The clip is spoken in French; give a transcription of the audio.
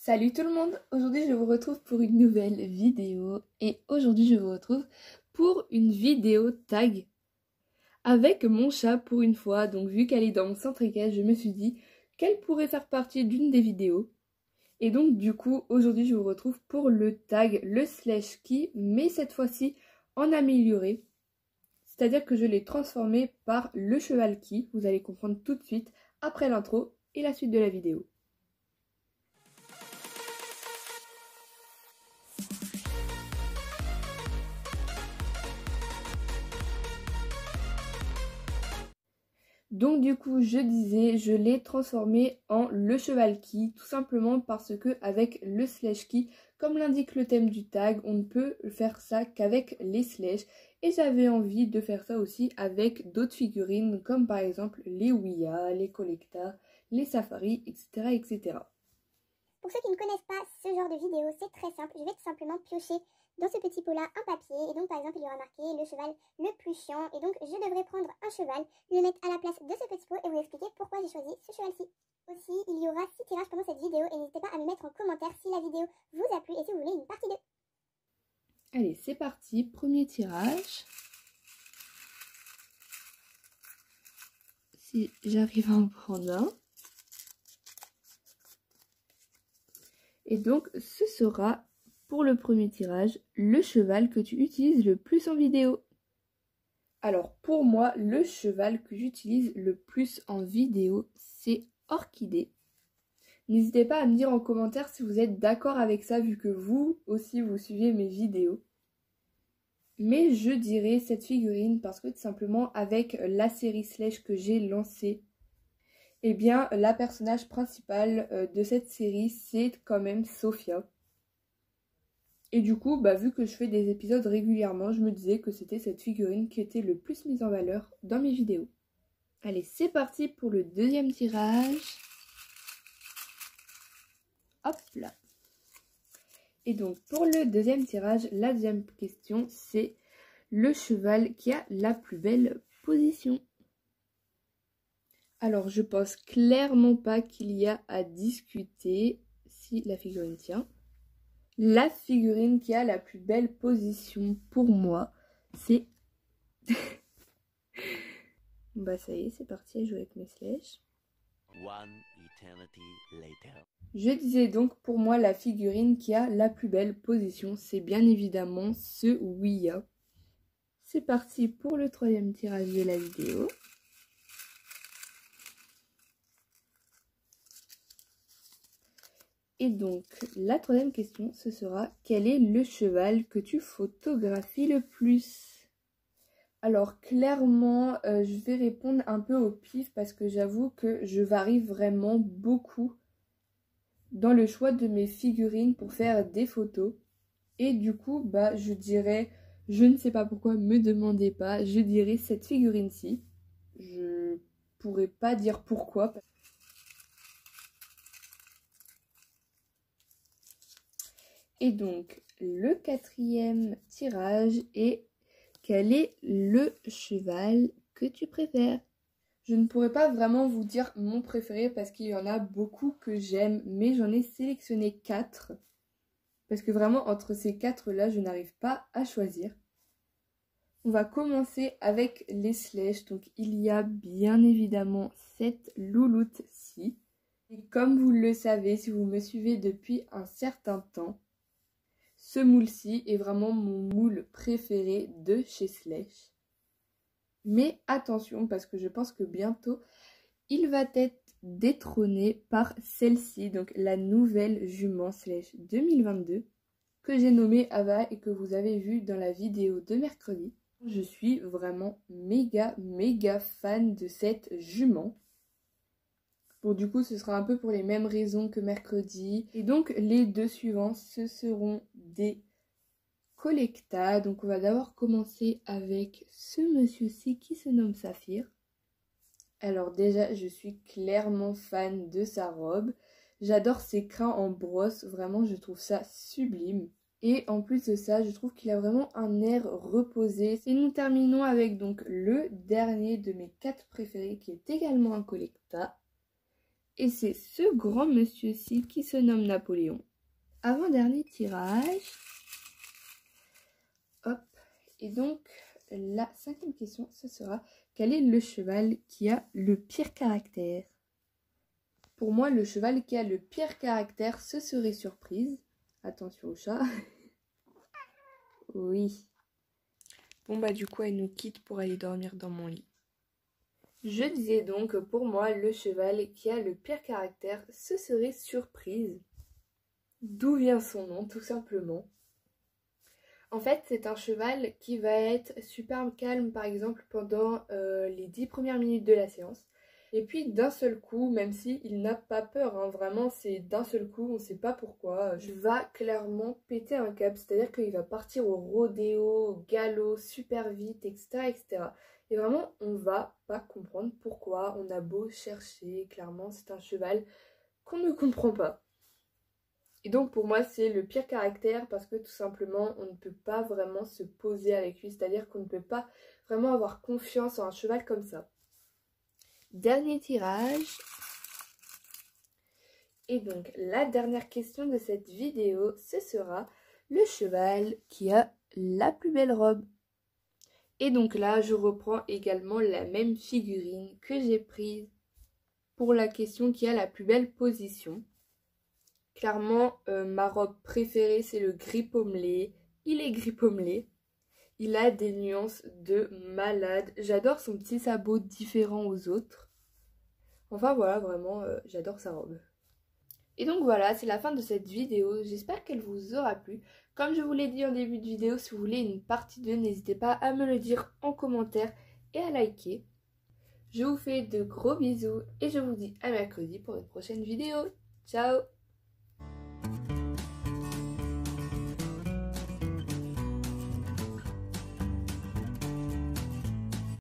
Salut tout le monde, aujourd'hui je vous retrouve pour une nouvelle vidéo et aujourd'hui je vous retrouve pour une vidéo tag avec mon chat pour une fois. Donc vu qu'elle est dans mon centriquet, je me suis dit qu'elle pourrait faire partie d'une des vidéos. Et donc du coup aujourd'hui je vous retrouve pour le tag, le slash key, mais cette fois-ci en amélioré. C'est-à-dire que je l'ai transformé par le cheval key, vous allez comprendre tout de suite après l'intro et la suite de la vidéo. Donc du coup, je disais, je l'ai transformé en le cheval key, tout simplement parce que avec le slash key, comme l'indique le thème du tag, on ne peut faire ça qu'avec les slash. Et j'avais envie de faire ça aussi avec d'autres figurines, comme par exemple les Ouya, les Collecta, les Safari, etc. etc. Pour ceux qui ne connaissent pas ce genre de vidéo, c'est très simple. Je vais tout simplement piocher dans ce petit pot là un papier et donc par exemple il y aura marqué le cheval le plus chiant et donc je devrais prendre un cheval, le mettre à la place de ce petit pot et vous expliquer pourquoi j'ai choisi ce cheval-ci. Aussi, il y aura 6 tirages pendant cette vidéo et n'hésitez pas à me mettre en commentaire si la vidéo vous a plu et si vous voulez une partie 2. Allez, c'est parti, premier tirage. Si j'arrive à en prendre un. Et donc, ce sera, pour le premier tirage, le cheval que tu utilises le plus en vidéo. Alors, pour moi, le cheval que j'utilise le plus en vidéo, c'est Orchidée. N'hésitez pas à me dire en commentaire si vous êtes d'accord avec ça, vu que vous aussi, vous suivez mes vidéos. Mais je dirais cette figurine parce que tout simplement, avec la série Slash que j'ai lancée, eh bien, la personnage principale de cette série, c'est quand même Sophia. Et du coup, vu que je fais des épisodes régulièrement, je me disais que c'était cette figurine qui était le plus mise en valeur dans mes vidéos. Allez, c'est parti pour le deuxième tirage. Hop là. Et donc, pour le deuxième tirage, la deuxième question, c'est le cheval qui a la plus belle position. Alors, je pense clairement pas qu'il y a à discuter si la figurine tient. La figurine qui a la plus belle position pour moi, c'est... ça y est, c'est parti à jouer avec mes slash. Je disais donc pour moi la figurine qui a la plus belle position, c'est bien évidemment ce Ouya. C'est parti pour le troisième tirage de la vidéo. Et donc, la troisième question, ce sera quel est le cheval que tu photographies le plus? Alors, clairement, je vais répondre un peu au pif parce que j'avoue que je varie vraiment beaucoup dans le choix de mes figurines pour faire des photos. Et du coup, je dirais, je ne sais pas pourquoi, me demandez pas, je dirais cette figurine-ci. Je pourrais pas dire pourquoi. Et donc, le quatrième tirage est quel est le cheval que tu préfères? Je ne pourrais pas vraiment vous dire mon préféré parce qu'il y en a beaucoup que j'aime, mais j'en ai sélectionné 4. Parce que vraiment, entre ces 4-là, je n'arrive pas à choisir. On va commencer avec les slash. Donc, il y a bien évidemment cette louloute-ci. Et comme vous le savez, si vous me suivez depuis un certain temps, ce moule-ci est vraiment mon moule préféré de chez Slash. Mais attention, parce que je pense que bientôt, il va être détrôné par celle-ci, donc la nouvelle jument Slash 2022, que j'ai nommée Ava et que vous avez vu dans la vidéo de mercredi. Je suis vraiment méga fan de cette jument. Bon, du coup, ce sera un peu pour les mêmes raisons que mercredi. Et donc, les deux suivants, ce seront des Collecta. Donc, on va d'abord commencer avec ce monsieur-ci qui se nomme Saphir. Alors déjà, je suis clairement fan de sa robe. J'adore ses crins en brosse. Vraiment, je trouve ça sublime. Et en plus de ça, je trouve qu'il a vraiment un air reposé. Et nous terminons avec donc le dernier de mes 4 préférés qui est également un Collecta. Et c'est ce grand monsieur-ci qui se nomme Napoléon. Avant-dernier tirage. Hop. Et donc, la 5e question, ce sera: quel est le cheval qui a le pire caractère? Pour moi, le cheval qui a le pire caractère, ce serait Surprise. Attention au chat. Oui. Bon bah du coup, elle nous quitte pour aller dormir dans mon lit. Je disais donc, pour moi, le cheval qui a le pire caractère, ce serait Surprise. D'où vient son nom, tout simplement. En fait, c'est un cheval qui va être super calme, par exemple, pendant les 10 premières minutes de la séance. Et puis, d'un seul coup, même s'il n'a pas peur, hein, vraiment, c'est d'un seul coup, on ne sait pas pourquoi, il va clairement péter un câble. C'est-à-dire qu'il va partir au rodéo, au galop, super vite, etc., etc. Et vraiment, on va pas comprendre pourquoi. On a beau chercher, clairement, c'est un cheval qu'on ne comprend pas. Et donc pour moi c'est le pire caractère parce que tout simplement on ne peut pas vraiment se poser avec lui, c'est-à-dire qu'on ne peut pas vraiment avoir confiance en un cheval comme ça. Dernier tirage. Et donc la dernière question de cette vidéo, ce sera le cheval qui a la plus belle robe. Et donc là je reprends également la même figurine que j'ai prise pour la question qui a la plus belle position. Clairement, ma robe préférée, c'est le gris pommelé. Il est gris pommelé. Il a des nuances de malade. J'adore son petit sabot différent aux autres. Enfin voilà, vraiment, j'adore sa robe. Et donc voilà, c'est la fin de cette vidéo. J'espère qu'elle vous aura plu. Comme je vous l'ai dit en début de vidéo, si vous voulez une partie 2, n'hésitez pas à me le dire en commentaire et à liker. Je vous fais de gros bisous et je vous dis à mercredi pour une prochaine vidéo. Ciao!